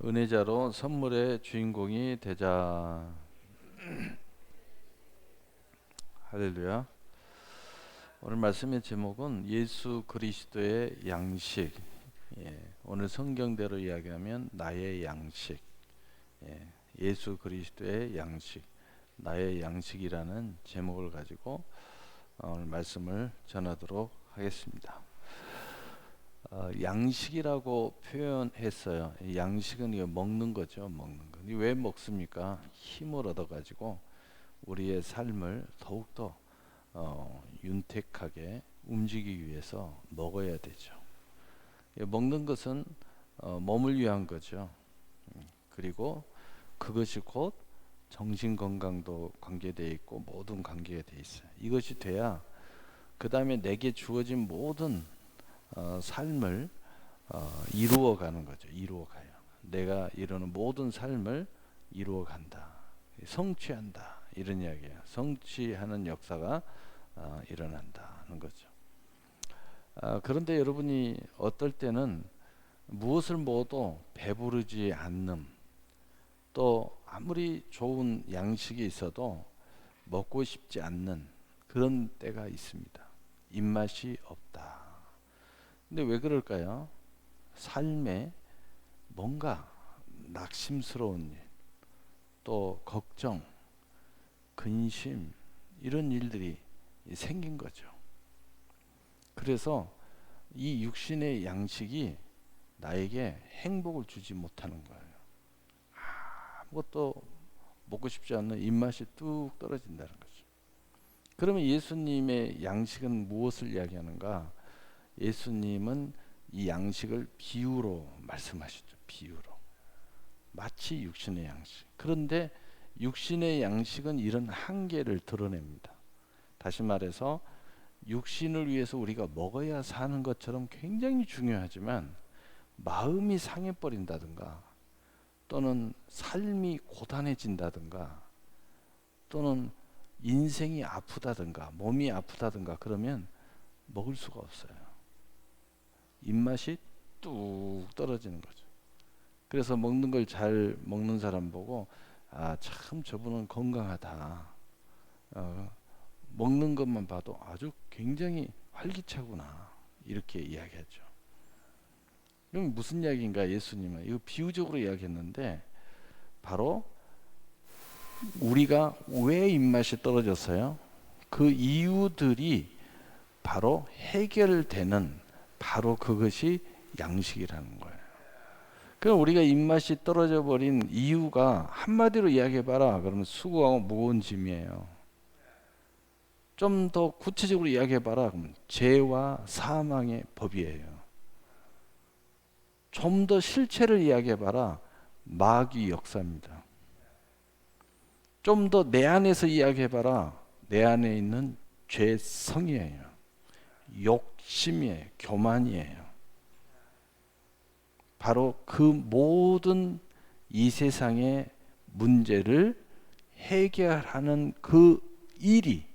은혜자로 선물의 주인공이 되자. 할렐루야. 오늘 말씀의 제목은 예수 그리스도의 양식. 오늘 성경대로 이야기하면 나의 양식. 예수 그리스도의 양식, 나의 양식이라는 제목을 가지고 오늘 말씀을 전하도록 하겠습니다. 양식이라고 표현했어요. 양식은 이거 먹는 거죠. 먹는 거. 왜 먹습니까? 힘을 얻어가지고 우리의 삶을 더욱더 윤택하게 움직이기 위해서 먹어야 되죠. 먹는 것은 몸을 위한 거죠. 그리고 그것이 곧 정신 건강도 관계되어 있고 모든 관계가 되어 있어요. 이것이 돼야 그 다음에 내게 주어진 모든 삶을 이루어가는 거죠. 이루어가요. 내가 이루는 모든 삶을 이루어간다. 성취한다. 이런 이야기예요. 성취하는 역사가 일어난다는 거죠. 그런데 여러분이 어떨 때는 무엇을 먹어도 배부르지 않는, 또 아무리 좋은 양식이 있어도 먹고 싶지 않는 그런 때가 있습니다. 입맛이 없다. 근데 왜 그럴까요? 삶에 뭔가 낙심스러운 일, 또 걱정, 근심, 이런 일들이 생긴 거죠. 그래서 이 육신의 양식이 나에게 행복을 주지 못하는 거예요. 아무것도 먹고 싶지 않는 입맛이 뚝 떨어진다는 거죠. 그러면 예수님의 양식은 무엇을 이야기하는가? 예수님은 이 양식을 비유로 말씀하시죠. 비유로. 마치 육신의 양식. 그런데 육신의 양식은 이런 한계를 드러냅니다. 다시 말해서 육신을 위해서 우리가 먹어야 사는 것처럼 굉장히 중요하지만 마음이 상해버린다든가, 또는 삶이 고단해진다든가, 또는 인생이 아프다든가 몸이 아프다든가 그러면 먹을 수가 없어요. 입맛이 뚝 떨어지는 거죠. 그래서 먹는 걸 잘 먹는 사람 보고 참 저분은 건강하다. 먹는 것만 봐도 아주 굉장히 활기차구나. 이렇게 이야기하죠. 그럼 무슨 이야기인가? 예수님은 이거 비유적으로 이야기했는데, 바로 우리가 왜 입맛이 떨어졌어요? 그 이유들이 바로 해결되는, 바로 그것이 양식이라는 거예요. 그럼 우리가 입맛이 떨어져 버린 이유가 한마디로 이야기해봐라. 그러면 수고하고 무거운 짐이에요. 좀 더 구체적으로 이야기해봐라. 그러면 죄와 사망의 법이에요. 좀 더 실체를 이야기해봐라. 마귀 역사입니다. 좀 더 내 안에서 이야기해봐라. 내 안에 있는 죄성이에요. 욕심이에요. 교만이에요. 바로 그 모든 이 세상의 문제를 해결하는 그 일이,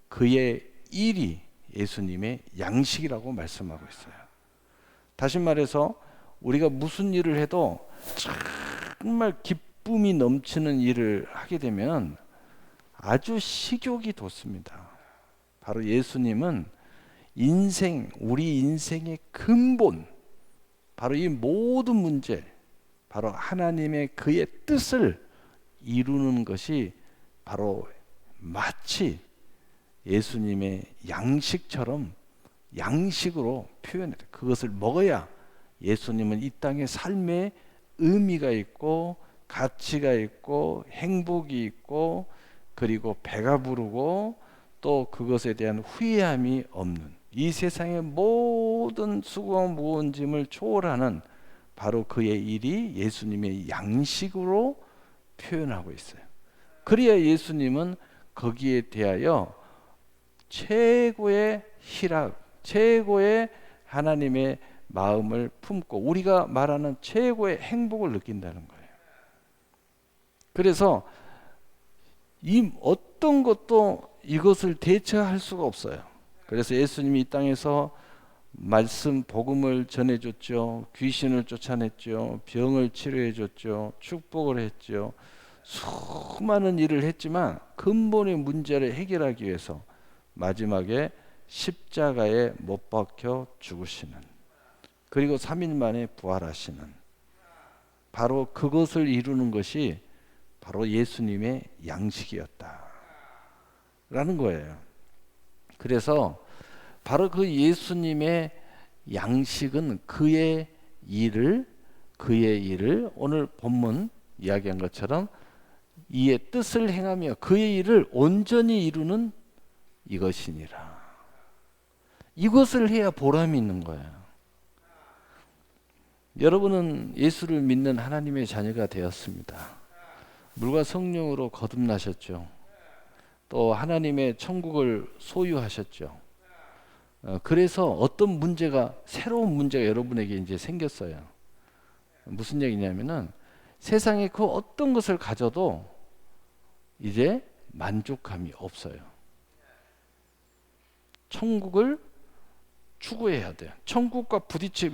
그의 일이 예수님의 양식이라고 말씀하고 있어요. 다시 말해서 우리가 무슨 일을 해도 정말 기쁨이 넘치는 일을 하게 되면 아주 식욕이 돋습니다. 바로 예수님은 우리 인생의 근본, 바로 이 모든 문제, 바로 하나님의 그의 뜻을 이루는 것이 바로 마치 예수님의 양식처럼 양식으로 표현해요. 그것을 먹어야 예수님은 이 땅의 삶에 의미가 있고 가치가 있고 행복이 있고, 그리고 배가 부르고, 또 그것에 대한 후회함이 없는, 이 세상의 모든 수고와 무거운 짐을 초월하는 바로 그의 일이 예수님의 양식으로 표현하고 있어요. 그래야 예수님은 거기에 대하여 최고의 희락, 최고의 하나님의 마음을 품고 우리가 말하는 최고의 행복을 느낀다는 거예요. 그래서 이 어떤 것도 이것을 대체할 수가 없어요. 그래서 예수님이 이 땅에서 말씀 복음을 전해줬죠. 귀신을 쫓아냈죠. 병을 치료해줬죠. 축복을 했죠. 수많은 일을 했지만 근본의 문제를 해결하기 위해서 마지막에 십자가에 못 박혀 죽으시는, 그리고 3일 만에 부활하시는, 바로 그것을 이루는 것이 바로 예수님의 양식이었다 라는 거예요. 그래서 바로 그 예수님의 양식은 그의 일을 오늘 본문 이야기한 것처럼 이의 뜻을 행하며 그의 일을 온전히 이루는 이것이니라. 이것을 해야 보람이 있는 거예요. 여러분은 예수를 믿는 하나님의 자녀가 되었습니다. 물과 성령으로 거듭나셨죠. 또 하나님의 천국을 소유하셨죠. 그래서 어떤 문제가, 새로운 문제가 여러분에게 이제 생겼어요. 무슨 얘기냐면은 세상에 그 어떤 것을 가져도 이제 만족감이 없어요. 천국을 추구해야 돼요. 천국과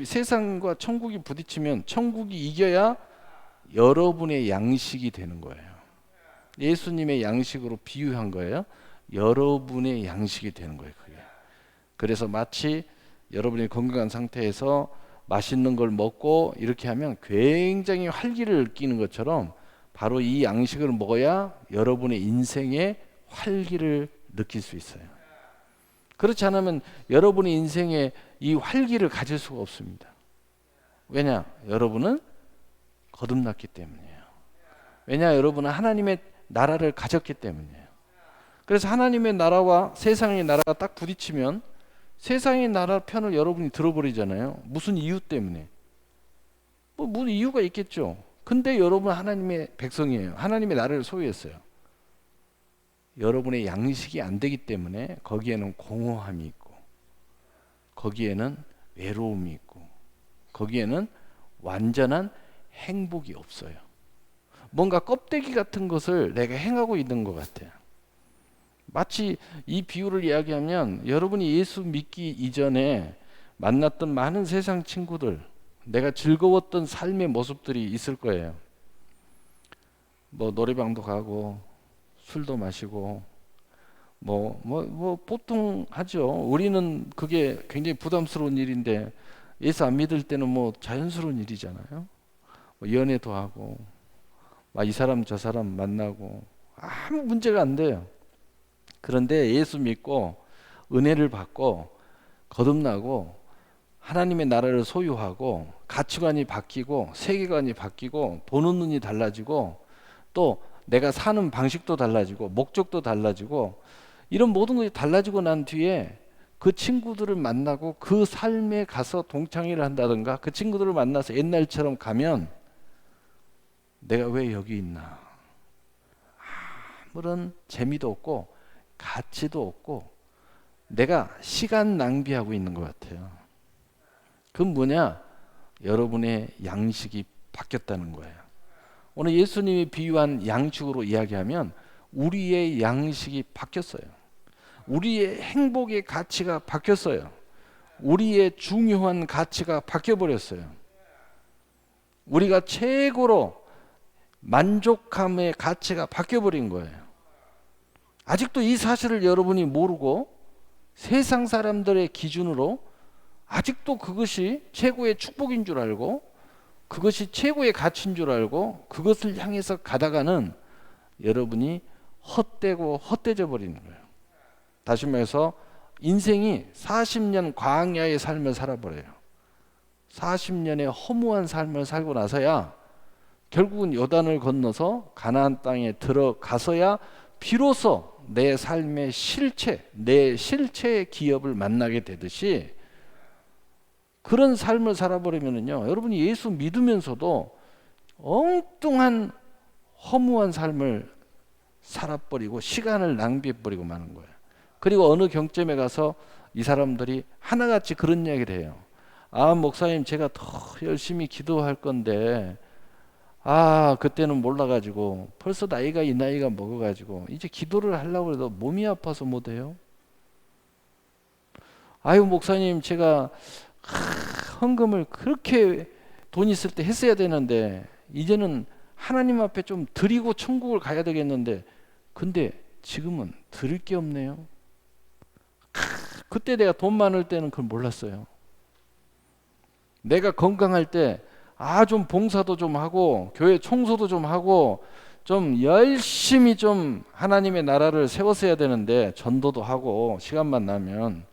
세상과 천국이 부딪히면 천국이 이겨야 여러분의 양식이 되는 거예요. 예수님의 양식으로 비유한 거예요. 여러분의 양식이 되는 거예요, 그게. 그래서 마치 여러분이 건강한 상태에서 맛있는 걸 먹고 이렇게 하면 굉장히 활기를 느끼는 것처럼 바로 이 양식을 먹어야 여러분의 인생에 활기를 느낄 수 있어요. 그렇지 않으면 여러분의 인생에 이 활기를 가질 수가 없습니다. 왜냐? 여러분은 거듭났기 때문이에요. 왜냐? 여러분은 하나님의 나라를 가졌기 때문이에요. 그래서 하나님의 나라와 세상의 나라가 딱 부딪히면 세상의 나라 편을 여러분이 들어버리잖아요. 무슨 이유 때문에? 무슨 이유가 있겠죠. 근데 여러분은 하나님의 백성이에요. 하나님의 나라를 소유했어요. 여러분의 양식이 안 되기 때문에 거기에는 공허함이 있고, 거기에는 외로움이 있고, 거기에는 완전한 행복이 없어요. 뭔가 껍데기 같은 것을 내가 행하고 있는 것 같아요. 마치 이 비유를 이야기하면 여러분이 예수 믿기 이전에 만났던 많은 세상 친구들, 내가 즐거웠던 삶의 모습들이 있을 거예요. 뭐 노래방도 가고 술도 마시고 보통 하죠. 우리는 그게 굉장히 부담스러운 일인데 예수 안 믿을 때는 뭐 자연스러운 일이잖아요. 연애도 하고 이 사람 저 사람 만나고 아무 문제가 안 돼요. 그런데 예수 믿고 은혜를 받고 거듭나고 하나님의 나라를 소유하고 가치관이 바뀌고 세계관이 바뀌고 보는 눈이 달라지고 또 내가 사는 방식도 달라지고 목적도 달라지고 이런 모든 것이 달라지고 난 뒤에 그 친구들을 만나고 그 삶에 가서 동창회를 한다든가 그 친구들을 만나서 옛날처럼 가면 내가 왜 여기 있나, 아무런 재미도 없고 가치도 없고 내가 시간 낭비하고 있는 것 같아요. 그건 뭐냐? 여러분의 양식이 바뀌었다는 거예요. 오늘 예수님이 비유한 양식으로 이야기하면 우리의 양식이 바뀌었어요. 우리의 행복의 가치가 바뀌었어요. 우리의 중요한 가치가 바뀌어버렸어요. 우리가 최고로 만족함의 가치가 바뀌어버린 거예요. 아직도 이 사실을 여러분이 모르고 세상 사람들의 기준으로 아직도 그것이 최고의 축복인 줄 알고 그것이 최고의 가치인 줄 알고 그것을 향해서 가다가는 여러분이 헛되고 헛되져 버리는 거예요. 다시 말해서 인생이 40년 광야의 삶을 살아버려요. 40년의 허무한 삶을 살고 나서야 결국은 요단을 건너서 가나안 땅에 들어가서야 비로소 내 삶의 실체, 내 실체의 기업을 만나게 되듯이 그런 삶을 살아버리면요, 여러분이 예수 믿으면서도 엉뚱한 허무한 삶을 살아버리고 시간을 낭비해버리고 마는 거예요. 그리고 어느 경점에 가서 이 사람들이 하나같이 그런 이야기를 해요. 목사님, 제가 더 열심히 기도할 건데 그때는 몰라가지고 벌써 나이가 이 나이가 먹어가지고 이제 기도를 하려고 해도 몸이 아파서 못해요. 아유 목사님 제가 헌금을 그렇게 돈 있을 때 했어야 되는데 이제는 하나님 앞에 좀 드리고 천국을 가야 되겠는데 근데 지금은 드릴 게 없네요. 그때 내가 돈 많을 때는 그걸 몰랐어요. 내가 건강할 때 좀 봉사도 좀 하고 교회 청소도 좀 하고 좀 열심히 좀 하나님의 나라를 세웠어야 되는데 전도도 하고 시간만 나면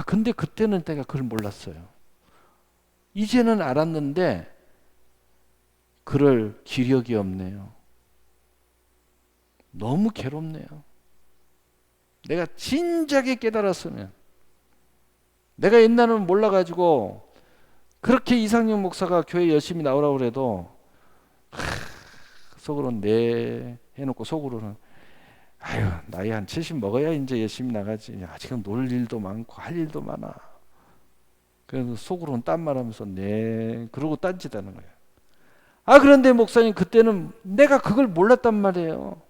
근데 그때는 내가 그걸 몰랐어요. 이제는 알았는데 그럴 기력이 없네요. 너무 괴롭네요. 내가 진작에 깨달았으면 내가 옛날에는 몰라가지고 그렇게 이상영 목사가 교회 열심히 나오라고 그래도 속으로는 네 해놓고 속으로는 아유 나이 한 70 먹어야 이제 열심히 나가지 아직은 놀 일도 많고 할 일도 많아. 그래서 속으로는 딴말하면서 네 그러고 딴짓하는 거예요. 그런데 목사님 그때는 내가 그걸 몰랐단 말이에요.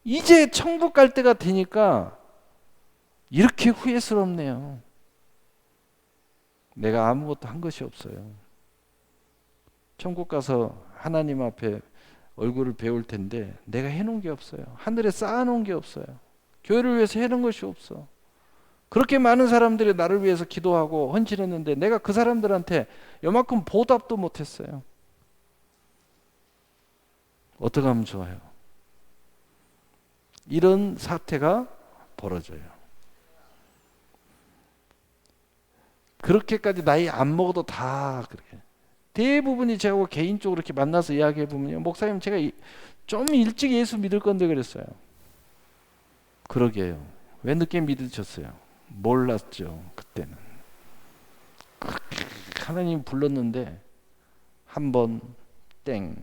이제 천국 갈 때가 되니까 이렇게 후회스럽네요. 내가 아무것도 한 것이 없어요. 천국 가서 하나님 앞에 얼굴을 배울 텐데 내가 해놓은 게 없어요. 하늘에 쌓아놓은 게 없어요. 교회를 위해서 해놓은 것이 없어. 그렇게 많은 사람들이 나를 위해서 기도하고 헌신했는데 내가 그 사람들한테 요만큼 보답도 못했어요. 어떻게 하면 좋아요? 이런 사태가 벌어져요. 그렇게까지 나이 안 먹어도 다 그렇게. 대부분이 저하고 개인적으로 이렇게 만나서 이야기해 보면요. 목사님 제가 좀 일찍 예수 믿을 건데 그랬어요. 그러게요. 왜 늦게 믿으셨어요? 몰랐죠. 그때는. 하나님 불렀는데 한 번 땡.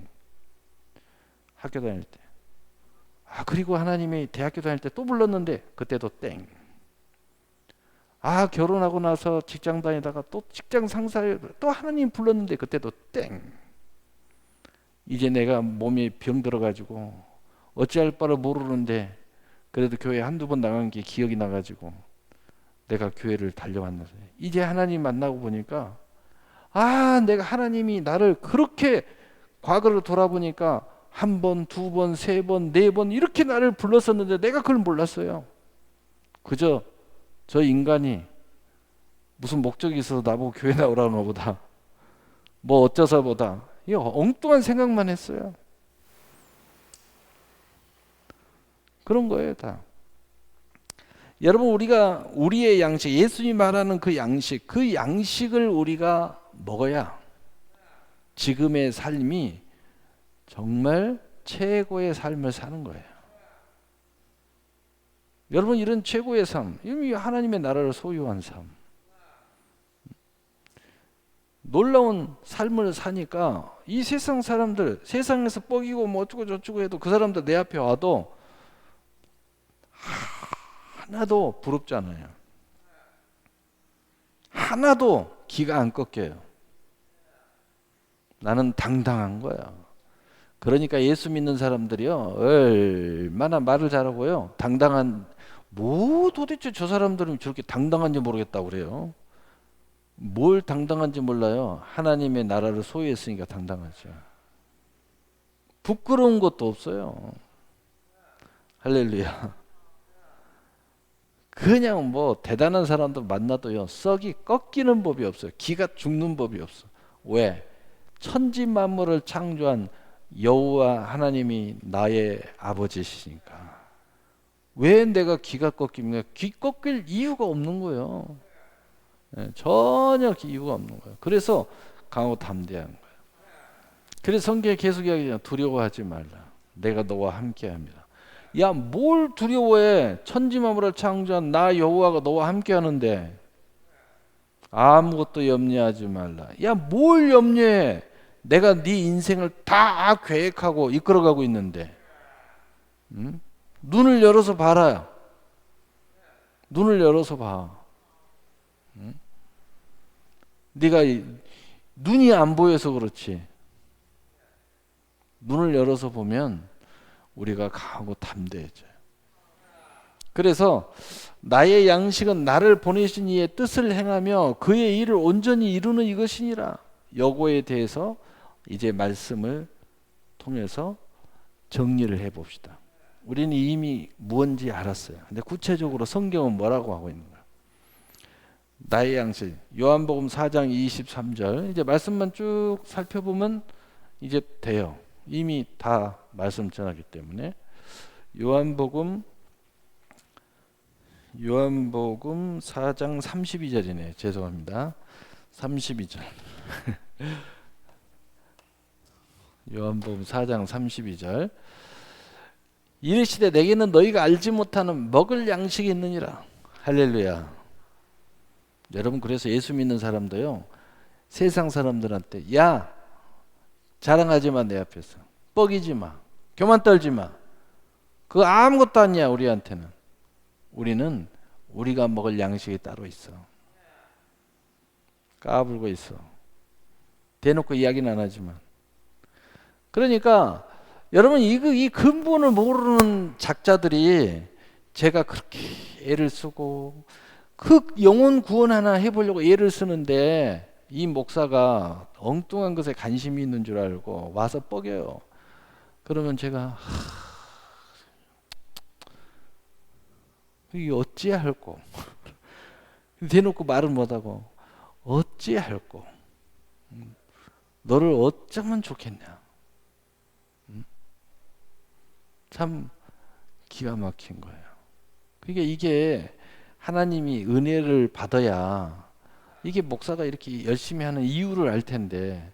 학교 다닐 때. 그리고 하나님이 대학교 다닐 때 또 불렀는데 그때도 땡. 결혼하고 나서 직장 다니다가 또 직장 상사에 또 하나님 불렀는데 그때도 땡. 이제 내가 몸에 병 들어가지고 어찌할 바를 모르는데 그래도 교회 한두 번 나간 게 기억이 나가지고 내가 교회를 달려왔는데 이제 하나님 만나고 보니까 내가 하나님이 나를 그렇게 과거를 돌아보니까 한 번, 두 번, 세 번, 네 번 이렇게 나를 불렀었는데 내가 그걸 몰랐어요. 그저 저 인간이 무슨 목적이 있어서 나보고 교회 나오라는 보다 뭐 어쩌서 보다 이 엉뚱한 생각만 했어요. 그런 거예요 다. 여러분 우리가 우리의 양식 예수님이 말하는 그 양식을 우리가 먹어야 지금의 삶이 정말 최고의 삶을 사는 거예요. 여러분 이런 최고의 삶, 이미 하나님의 나라를 소유한 삶, 놀라운 삶을 사니까 이 세상 사람들, 세상에서 뻐기고 뭐 어쩌고 저쩌고 해도 그 사람들 내 앞에 와도 하나도 부럽지 않아요. 하나도 기가 안 꺾여요. 나는 당당한 거야. 그러니까 예수 믿는 사람들이요 얼마나 말을 잘하고요 당당한 도대체 저 사람들은 저렇게 당당한지 모르겠다고 그래요. 뭘 당당한지 몰라요. 하나님의 나라를 소유했으니까 당당하죠. 부끄러운 것도 없어요. 할렐루야. 그냥 뭐 대단한 사람들 만나도요 썩이 꺾이는 법이 없어요. 기가 죽는 법이 없어. 왜? 천지 만물을 창조한 여호와 하나님이 나의 아버지시니까. 왜 내가 기가 꺾입니까? 기 꺾일 이유가 없는 거예요. 전혀 이유가 없는 거예요. 그래서 강하고 담대한 거예요. 그래서 성경에 계속 이야기하잖아요. 두려워하지 말라. 내가 너와 함께합니다. 야, 뭘 두려워해? 천지만물을 창조한 나 여호와가 너와 함께하는데 아무것도 염려하지 말라. 야, 뭘 염려해? 내가 네 인생을 다 계획하고 이끌어가고 있는데, 응? 눈을 열어서 봐라. 눈을 열어서 봐. 응? 네가 눈이 안 보여서 그렇지. 눈을 열어서 보면 우리가 강하고 담대해져요. 그래서 나의 양식은 나를 보내신 이의 뜻을 행하며 그의 일을 온전히 이루는 이것이니라. 요거에 대해서 이제 말씀을 통해서 정리를 해봅시다. 우리는 이미 무언지 알았어요. 근데 구체적으로 성경은 뭐라고 하고 있는 거야? 나의 양식. 요한복음 4장 23절. 이제 말씀만 쭉 살펴보면 이제 돼요. 이미 다 말씀 전하기 때문에. 요한복음 4장 32절이네. 죄송합니다. 32절. 요한복음 4장 32절. 이르시되 내게는 너희가 알지 못하는 먹을 양식이 있느니라. 할렐루야. 여러분, 그래서 예수 믿는 사람도요, 세상 사람들한테 야, 자랑하지 마. 내 앞에서 뻐기지 마. 교만 떨지 마. 그거 아무것도 아니야. 우리한테는. 우리는 우리가 먹을 양식이 따로 있어. 까불고 있어. 대놓고 이야기는 안 하지만. 그러니까 여러분, 이 근본을 모르는 작자들이 제가 그렇게 애를 쓰고 그 영혼 구원 하나 해보려고 애를 쓰는데 이 목사가 엉뚱한 것에 관심이 있는 줄 알고 와서 뻐겨요. 그러면 제가 이게 어찌할꼬. 대놓고 말은 못하고 어찌할꼬. 너를 어쩌면 좋겠냐. 참 기가 막힌 거예요. 그러니까 이게 하나님이 은혜를 받아야 이게 목사가 이렇게 열심히 하는 이유를 알 텐데,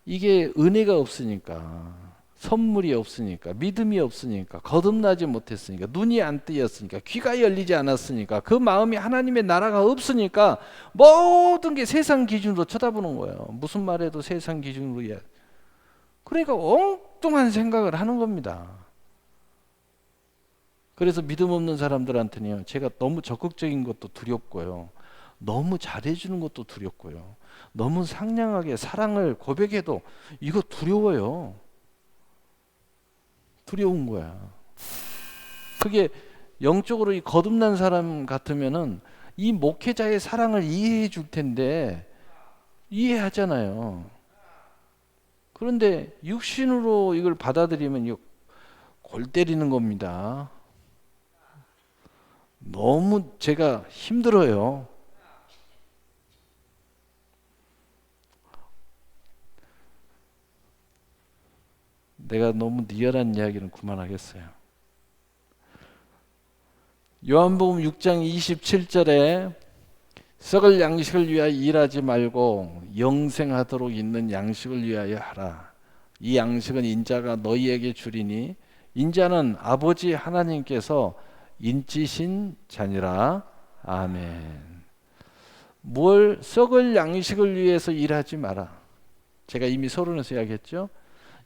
이게 은혜가 없으니까, 선물이 없으니까, 믿음이 없으니까, 거듭나지 못했으니까, 눈이 안 뜨였으니까, 귀가 열리지 않았으니까, 그 마음이 하나님의 나라가 없으니까 모든 게 세상 기준으로 쳐다보는 거예요. 무슨 말해도 세상 기준으로 해야. 그러니까 엉뚱한 생각을 하는 겁니다. 그래서 믿음 없는 사람들한테는요, 제가 너무 적극적인 것도 두렵고요, 너무 잘해주는 것도 두렵고요, 너무 상냥하게 사랑을 고백해도 이거 두려워요. 두려운 거야. 그게 영적으로 이 거듭난 사람 같으면은 이 목회자의 사랑을 이해해 줄 텐데 이해하잖아요. 그런데 육신으로 이걸 받아들이면 이거 골 때리는 겁니다. 너무 제가 힘들어요. 내가 너무 리얼한 이야기는 그만하겠어요. 요한복음 6장 27절에 썩을 양식을 위하여 일하지 말고 영생하도록 있는 양식을 위하여 하라. 이 양식은 인자가 너희에게 주리니 인자는 아버지 하나님께서 인치신 자니라. 아멘. 뭘 썩을 양식을 위해서 일하지 마라. 제가 이미 서론에서 이야기했죠.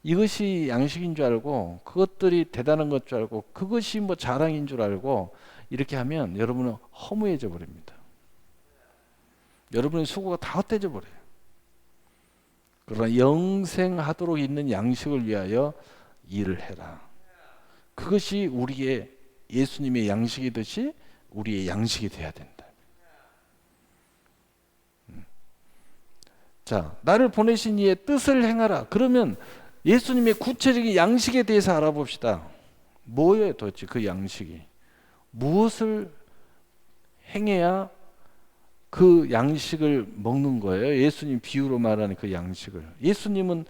이것이 양식인 줄 알고, 그것들이 대단한 것 줄 알고, 그것이 뭐 자랑인 줄 알고 이렇게 하면 여러분은 허무해져 버립니다. 여러분의 수고가 다 헛되져 버려요. 그러나 영생하도록 있는 양식을 위하여 일을 해라. 그것이 우리의 예수님의 양식이듯이 우리의 양식이 돼야 된다. 자, 나를 보내신 이의 뜻을 행하라. 그러면 예수님의 구체적인 양식에 대해서 알아봅시다. 뭐예요 도대체 그 양식이? 무엇을 행해야 그 양식을 먹는 거예요? 예수님 비유로 말하는 그 양식을. 예수님은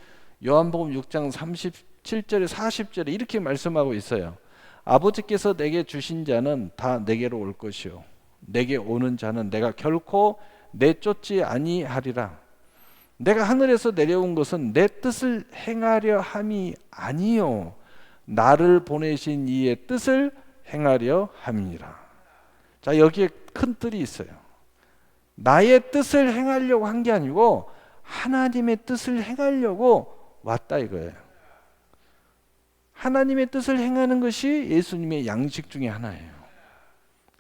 요한복음 6장 37절에 40절에 이렇게 말씀하고 있어요. 아버지께서 내게 주신 자는 다 내게로 올 것이요, 내게 오는 자는 내가 결코 내쫓지 아니하리라. 내가 하늘에서 내려온 것은 내 뜻을 행하려 함이 아니요, 나를 보내신 이의 뜻을 행하려 함이니라. 자, 여기에 큰 뜰이 있어요. 나의 뜻을 행하려고 한 게 아니고 하나님의 뜻을 행하려고 왔다 이거예요. 하나님의 뜻을 행하는 것이 예수님의 양식 중에 하나예요.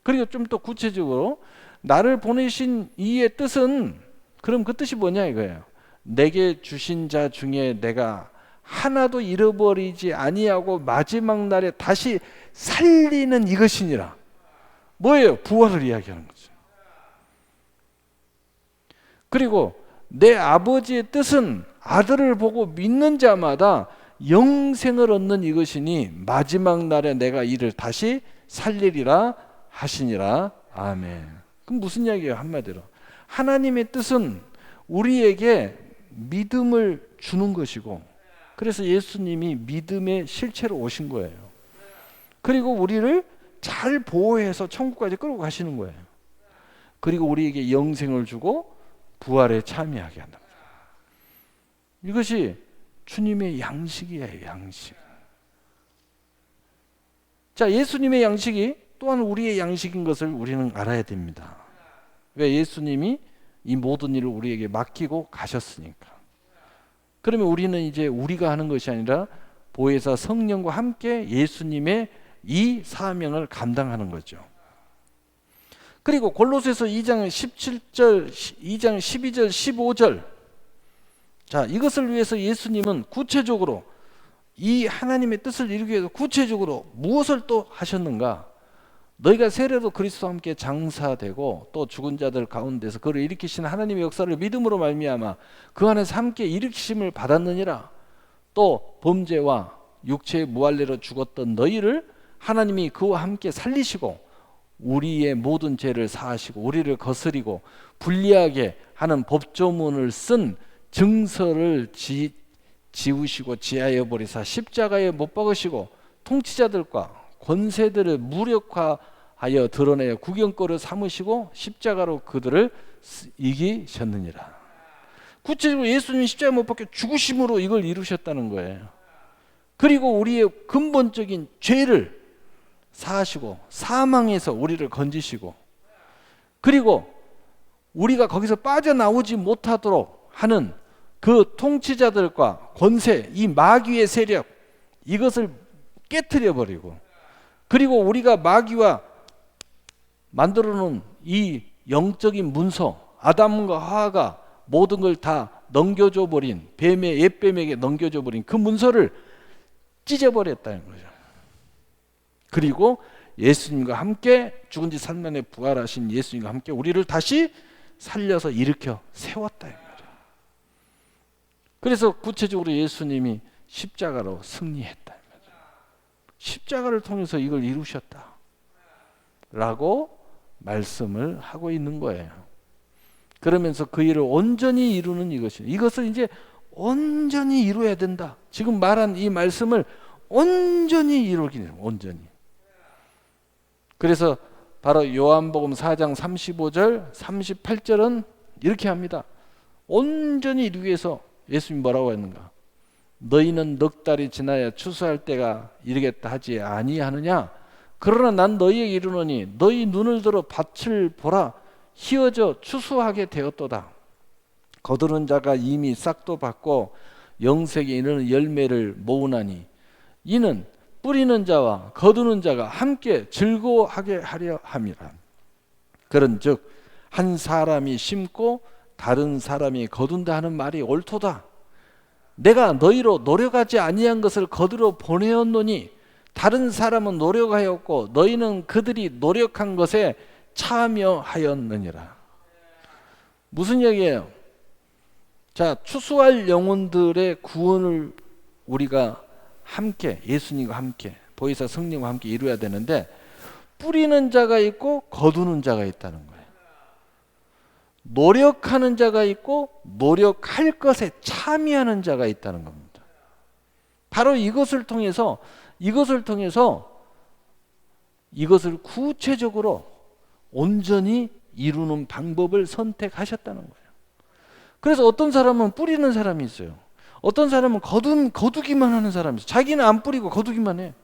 그리고 좀 더 구체적으로 나를 보내신 이의 뜻은, 그럼 그 뜻이 뭐냐 이거예요. 내게 주신 자 중에 내가 하나도 잃어버리지 아니하고 마지막 날에 다시 살리는 이것이니라. 뭐예요? 부활을 이야기하는 거죠. 그리고 내 아버지의 뜻은 아들을 보고 믿는 자마다 영생을 얻는 이것이니 마지막 날에 내가 이를 다시 살리리라 하시니라. 아멘. 그럼 무슨 이야기예요? 한마디로 하나님의 뜻은 우리에게 믿음을 주는 것이고, 그래서 예수님이 믿음의 실체로 오신 거예요. 그리고 우리를 잘 보호해서 천국까지 끌고 가시는 거예요. 그리고 우리에게 영생을 주고 부활에 참여하게 한다. 이것이 주님의 양식이에요. 양식. 자, 예수님의 양식이 또한 우리의 양식인 것을 우리는 알아야 됩니다. 왜? 예수님이 이 모든 일을 우리에게 맡기고 가셨으니까. 그러면 우리는 이제 우리가 하는 것이 아니라 보혜사 성령과 함께 예수님의 이 사명을 감당하는 거죠. 그리고 골로새서 2장 17절, 2장 12절, 15절. 자, 이것을 위해서 예수님은 구체적으로 이 하나님의 뜻을 이루기 위해서 구체적으로 무엇을 또 하셨는가? 너희가 세례로 그리스도와 함께 장사되고 또 죽은 자들 가운데서 그를 일으키신 하나님의 역사를 믿음으로 말미암아 그 안에서 함께 일으키심을 받았느니라. 또 범죄와 육체의 무할례로 죽었던 너희를 하나님이 그와 함께 살리시고 우리의 모든 죄를 사하시고 우리를 거스리고 불리하게 하는 법조문을 쓴 증서를 지우시고 지하여 버리사 십자가에 못 박으시고 통치자들과 권세들을 무력화하여 드러내어 구경거를 삼으시고 십자가로 그들을 이기셨느니라. 구체적으로 예수님이 십자가에 못 박혀 죽으심으로 이걸 이루셨다는 거예요. 그리고 우리의 근본적인 죄를 사하시고 사망에서 우리를 건지시고, 그리고 우리가 거기서 빠져나오지 못하도록 하는 그 통치자들과 권세, 이 마귀의 세력, 이것을 깨트려 버리고, 그리고 우리가 마귀와 만들어 놓은 이 영적인 문서, 아담과 하와가 모든 걸 다 넘겨줘 버린, 뱀의 옛뱀에게 넘겨줘 버린 그 문서를 찢어버렸다는 거죠. 그리고 예수님과 함께 죽은 지 3만에 부활하신 예수님과 함께 우리를 다시 살려서 일으켜 세웠다는 거죠. 그래서 구체적으로 예수님이 십자가로 승리했다는 거죠. 십자가를 통해서 이걸 이루셨다 라고 말씀을 하고 있는 거예요. 그러면서 그 일을 온전히 이루는 이것을 이제 온전히 이루어야 된다. 지금 말한 이 말씀을 온전히 이루기 위해서, 온전히. 그래서 바로 요한복음 4장 35절 38절은 이렇게 합니다. 온전히 이루기 위해서 예수님이 뭐라고 했는가? 너희는 넉 달이 지나야 추수할 때가 이르겠다 하지 아니하느냐? 그러나 난 너희에게 이르노니 너희 눈을 들어 밭을 보라. 희어져 추수하게 되었도다. 거두는 자가 이미 싹도 받고 영생에 이르는 열매를 모으나니 이는 뿌리는 자와 거두는 자가 함께 즐거워하게 하려 함이라. 그런즉 한 사람이 심고 다른 사람이 거둔다 하는 말이 옳도다. 내가 너희로 노력하지 아니한 것을 거두러 보내었노니 다른 사람은 노력하였고 너희는 그들이 노력한 것에 참여하였느니라. 무슨 얘기예요? 자, 추수할 영혼들의 구원을 우리가 함께, 예수님과 함께, 보혜사 성령과 함께 이루어야 되는데 뿌리는 자가 있고 거두는 자가 있다는 거예요. 노력하는 자가 있고 노력할 것에 참여하는 자가 있다는 겁니다. 바로 이것을 통해서 이것을 구체적으로 온전히 이루는 방법을 선택하셨다는 거예요. 그래서 어떤 사람은 뿌리는 사람이 있어요. 어떤 사람은 거두기만 하는 사람이 있어요. 자기는 안 뿌리고 거두기만 해.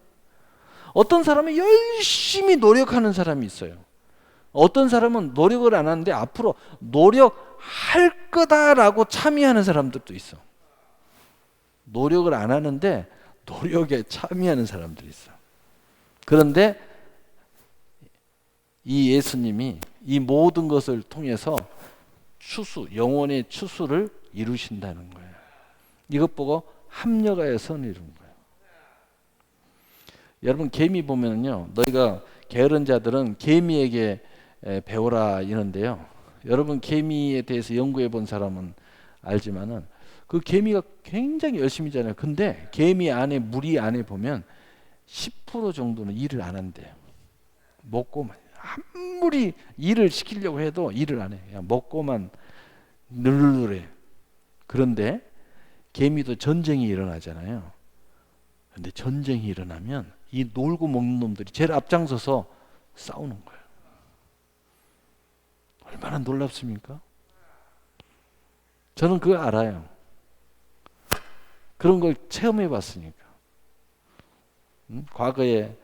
어떤 사람은 열심히 노력하는 사람이 있어요. 어떤 사람은 노력을 안 하는데 앞으로 노력할 거다라고 참여하는 사람들도 있어. 노력을 안 하는데 노력에 참여하는 사람들이 있어. 그런데 이 예수님이 이 모든 것을 통해서 영혼의 추수를 이루신다는 거예요. 이것 보고 합력하여 선을 이룬 거예요. 여러분, 개미 보면요, 너희가 게으른 자들은 개미에게 배우라 이는데요. 여러분 개미에 대해서 연구해 본 사람은 알지만은 그 개미가 굉장히 열심히잖아요. 근데 개미 안에 무리 안에 보면 10% 정도는 일을 안 한대요. 먹고만 아무리 일을 시키려고 해도 일을 안 해. 그냥 먹고만 늘르르해. 그런데 개미도 전쟁이 일어나잖아요. 근데 전쟁이 일어나면 이 놀고 먹는 놈들이 제일 앞장서서 싸우는 거예요. 얼마나 놀랍습니까? 저는 그걸 알아요. 그런 걸 체험해 봤으니까. 과거에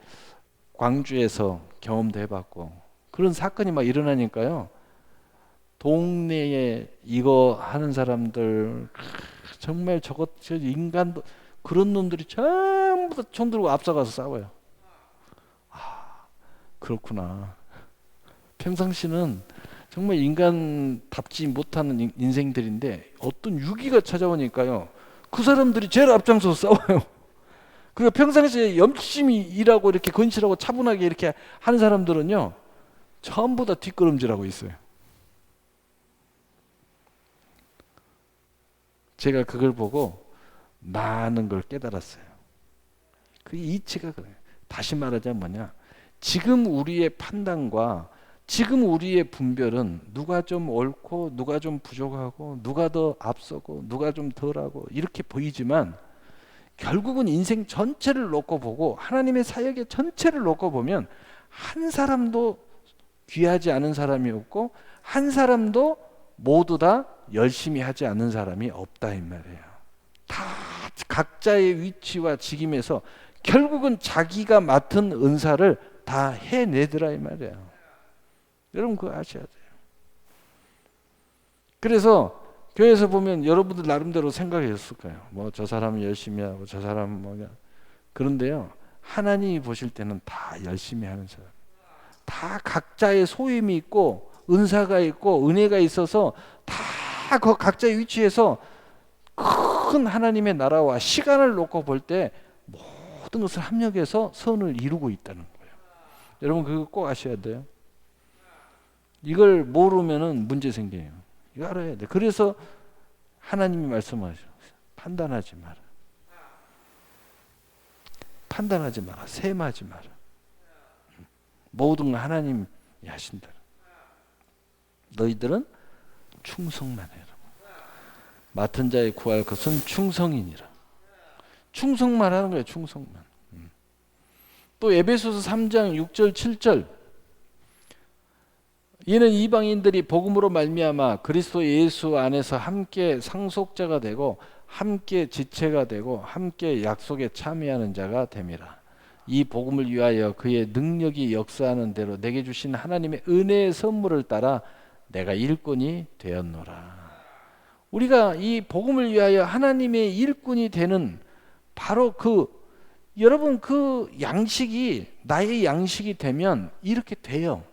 광주에서 경험도 해봤고 그런 사건이 막 일어나니까요. 동네에 이거 하는 사람들 정말 저 인간도 그런 놈들이 전부 다 총 들고 앞서가서 싸워요. 아, 그렇구나. 평상시는 정말 인간답지 못하는 인생들인데 어떤 위기가 찾아오니까요. 그 사람들이 제일 앞장서서 싸워요. 그리고 평상시에 열심히 일하고 이렇게 건실하고 차분하게 이렇게 하는 사람들은요. 전부 다 뒷걸음질하고 있어요. 제가 그걸 보고 많은 걸 깨달았어요. 그 이치가 그래요. 다시 말하자면 뭐냐. 지금 우리의 판단과 지금 우리의 분별은 누가 좀 옳고 누가 좀 부족하고 누가 더 앞서고 누가 좀 덜하고 이렇게 보이지만 결국은 인생 전체를 놓고 보고 하나님의 사역의 전체를 놓고 보면 한 사람도 귀하지 않은 사람이 없고 한 사람도 모두 다 열심히 하지 않는 사람이 없다 이 말이에요. 다 각자의 위치와 직임에서 결국은 자기가 맡은 은사를 다 해내더라 이 말이에요. 여러분 그거 아셔야 돼요. 그래서 교회에서 보면 여러분들 나름대로 생각했을 거예요. 뭐 저 사람은 열심히 하고 저 사람은 뭐냐. 그런데요. 하나님이 보실 때는 다 열심히 하는 사람. 다 각자의 소임이 있고 은사가 있고 은혜가 있어서 다 그 각자의 위치에서 큰 하나님의 나라와 시간을 놓고 볼 때 모든 것을 합력해서 선을 이루고 있다는 거예요. 여러분 그거 꼭 아셔야 돼요. 이걸 모르면은 문제 생겨요. 이거 알아야 돼. 그래서 하나님이 말씀하셔. 판단하지 마라. 판단하지 마라. 셈하지 마라. 모든 건 하나님이 하신다. 너희들은 충성만 해라. 맡은 자의 구할 것은 충성이니라. 충성만 하는 거예요. 충성만. 또 에베소서 3장 6절 7절 이는 이방인들이 복음으로 말미암아 그리스도 예수 안에서 함께 상속자가 되고 함께 지체가 되고 함께 약속에 참여하는 자가 됨이라. 이 복음을 위하여 그의 능력이 역사하는 대로 내게 주신 하나님의 은혜의 선물을 따라 내가 일꾼이 되었노라. 우리가 이 복음을 위하여 하나님의 일꾼이 되는 바로 여러분 그 양식이 나의 양식이 되면 이렇게 돼요.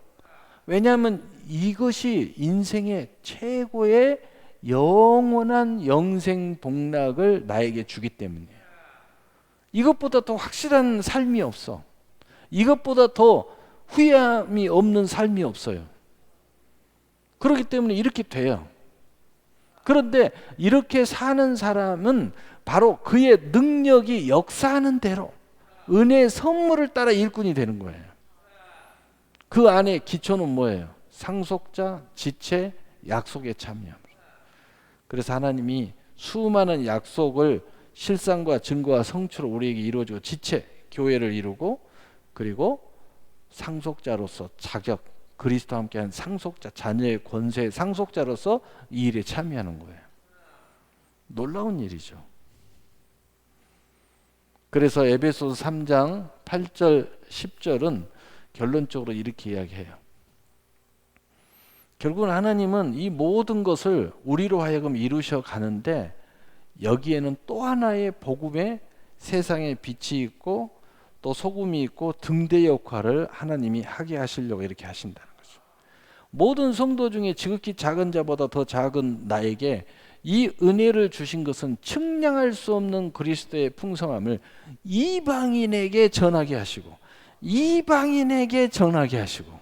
왜냐하면 이것이 인생의 최고의 영원한 영생 복락을 나에게 주기 때문이에요. 이것보다 더 확실한 삶이 없어. 이것보다 더 후회함이 없는 삶이 없어요. 그렇기 때문에 이렇게 돼요. 그런데 이렇게 사는 사람은 바로 그의 능력이 역사하는 대로 은혜의 선물을 따라 일꾼이 되는 거예요. 그 안에 기초는 뭐예요? 상속자, 지체, 약속에 참여함. 그래서 하나님이 수많은 약속을 실상과 증거와 성취로 우리에게 이루어주고 지체, 교회를 이루고 그리고 상속자로서 자격, 그리스도와 함께한 상속자, 자녀의 권세의 상속자로서 이 일에 참여하는 거예요. 놀라운 일이죠. 그래서 에베소서 3장 8절 10절은 결론적으로 이렇게 이야기해요. 결국은 하나님은 이 모든 것을 우리로 하여금 이루셔 가는데 여기에는 또 하나의 복음의 세상에 빛이 있고 또 소금이 있고 등대 역할을 하나님이 하게 하시려고 이렇게 하신다는 거죠. 모든 성도 중에 지극히 작은 자보다 더 작은 나에게 이 은혜를 주신 것은 측량할 수 없는 그리스도의 풍성함을 이방인에게 전하게 하시고 이방인에게 전하게 하시고.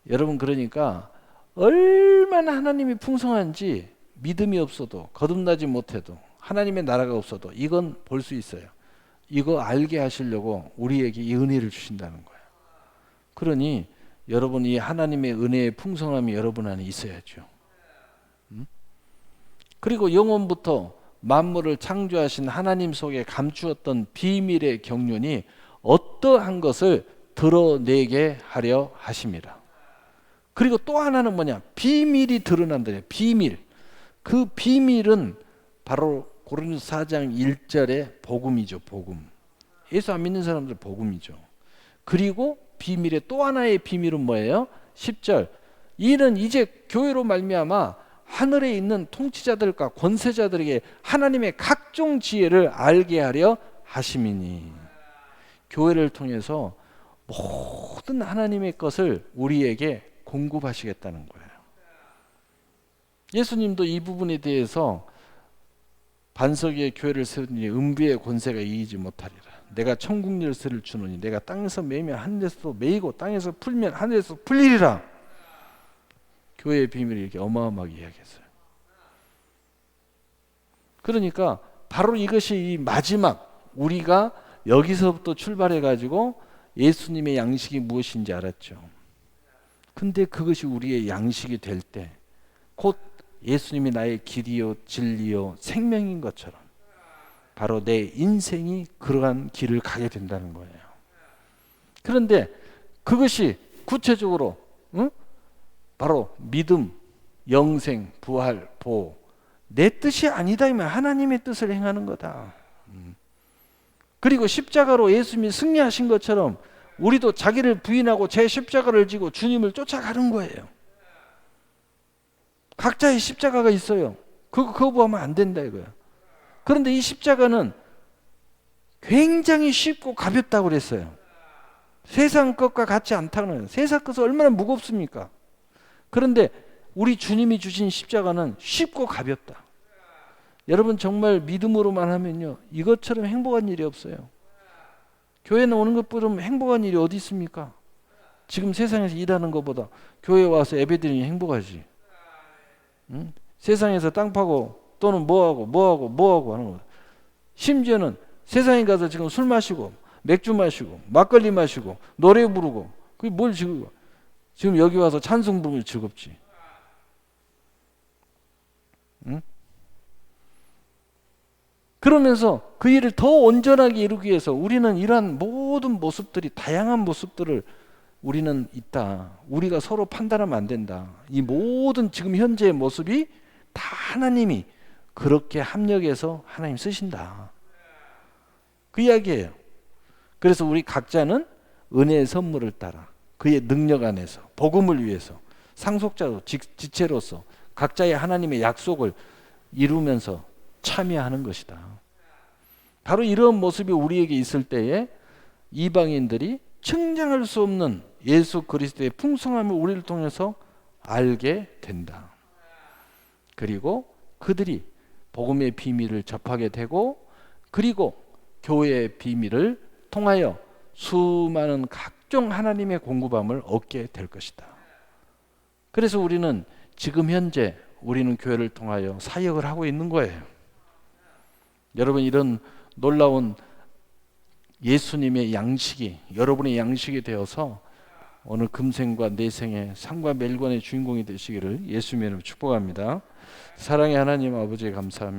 여러분, 그러니까 얼마나 하나님이 풍성한지 믿음이 없어도, 거듭나지 못해도, 하나님의 나라가 없어도 이건 볼 수 있어요. 이거 알게 하시려고 우리에게 이 은혜를 주신다는 거예요. 그러니 여러분, 이 하나님의 은혜의 풍성함이 여러분 안에 있어야죠. 그리고 영원부터 만물을 창조하신 하나님 속에 감추었던 비밀의 경륜이 어떠한 것을 드러내게 하려 하심이라. 그리고 또 하나는 뭐냐? 비밀이 드러난다. 비밀. 그 비밀은 바로 고린도서 4장 1절의 복음이죠. 복음. 예수 안 믿는 사람들 복음이죠. 그리고 비밀의 또 하나의 비밀은 뭐예요? 10절. 이는 이제 교회로 말미암아 하늘에 있는 통치자들과 권세자들에게 하나님의 각종 지혜를 알게 하려 하심이니. 교회를 통해서 모든 하나님의 것을 우리에게 공급하시겠다는 거예요. 예수님도 이 부분에 대해서 반석 위에 교회를 세우니 음부의 권세가 이기지 못하리라. 내가 천국 열쇠를 주노니 내가 땅에서 매이면 하늘에서 매이고 땅에서 풀면 하늘에서 풀리리라. 교회의 비밀을 이렇게 어마어마하게 이야기했어요. 그러니까 바로 이것이 이 마지막, 우리가 여기서부터 출발해 가지고 예수님의 양식이 무엇인지 알았죠. 근데 그것이 우리의 양식이 될 때 곧 예수님이 나의 길이요 진리요 생명인 것처럼 바로 내 인생이 그러한 길을 가게 된다는 거예요. 그런데 그것이 구체적으로 바로 믿음, 영생, 부활, 보호, 내 뜻이 아니다 이면 하나님의 뜻을 행하는 거다. 그리고 십자가로 예수님이 승리하신 것처럼 우리도 자기를 부인하고 제 십자가를 지고 주님을 쫓아가는 거예요. 각자의 십자가가 있어요. 그거 거부하면 안 된다 이거야. 그런데 이 십자가는 굉장히 쉽고 가볍다고 그랬어요. 세상 것과 같지 않다는. 세상 것은 얼마나 무겁습니까? 그런데 우리 주님이 주신 십자가는 쉽고 가볍다. 여러분, 정말 믿음으로만 하면요, 이것처럼 행복한 일이 없어요. 교회는 오는 것보다 행복한 일이 어디 있습니까? 지금 세상에서 일하는 것보다 교회 와서 예배드리니 행복하지. 응? 세상에서 땅 파고 또는 뭐하고 하는 거야. 심지어는 세상에 가서 지금 술 마시고 맥주 마시고 막걸리 마시고 노래 부르고 그게 뭘 즐거워. 지금 여기 와서 찬송 부르면 즐겁지. 응? 그러면서 그 일을 더 온전하게 이루기 위해서 우리는 이러한 모든 모습들이, 다양한 모습들을 우리는 있다. 우리가 서로 판단하면 안 된다. 이 모든 지금 현재의 모습이 다 하나님이 그렇게 합력해서 하나님 쓰신다. 그 이야기예요. 그래서 우리 각자는 은혜의 선물을 따라 그의 능력 안에서 복음을 위해서 상속자로 지체로서 각자의 하나님의 약속을 이루면서 참여하는 것이다. 바로 이런 모습이 우리에게 있을 때에 이방인들이 측량할 수 없는 예수 그리스도의 풍성함을 우리를 통해서 알게 된다. 그리고 그들이 복음의 비밀을 접하게 되고, 그리고 교회의 비밀을 통하여 수많은 각종 하나님의 공급함을 얻게 될 것이다. 그래서 우리는 지금 현재 우리는 교회를 통하여 사역을 하고 있는 거예요. 여러분, 이런 놀라운 예수님의 양식이 여러분의 양식이 되어서 오늘 금생과 내생의 상과 멸관의 주인공이 되시기를 예수님의 이름으로 축복합니다. 사랑의 하나님 아버지 감사합니다.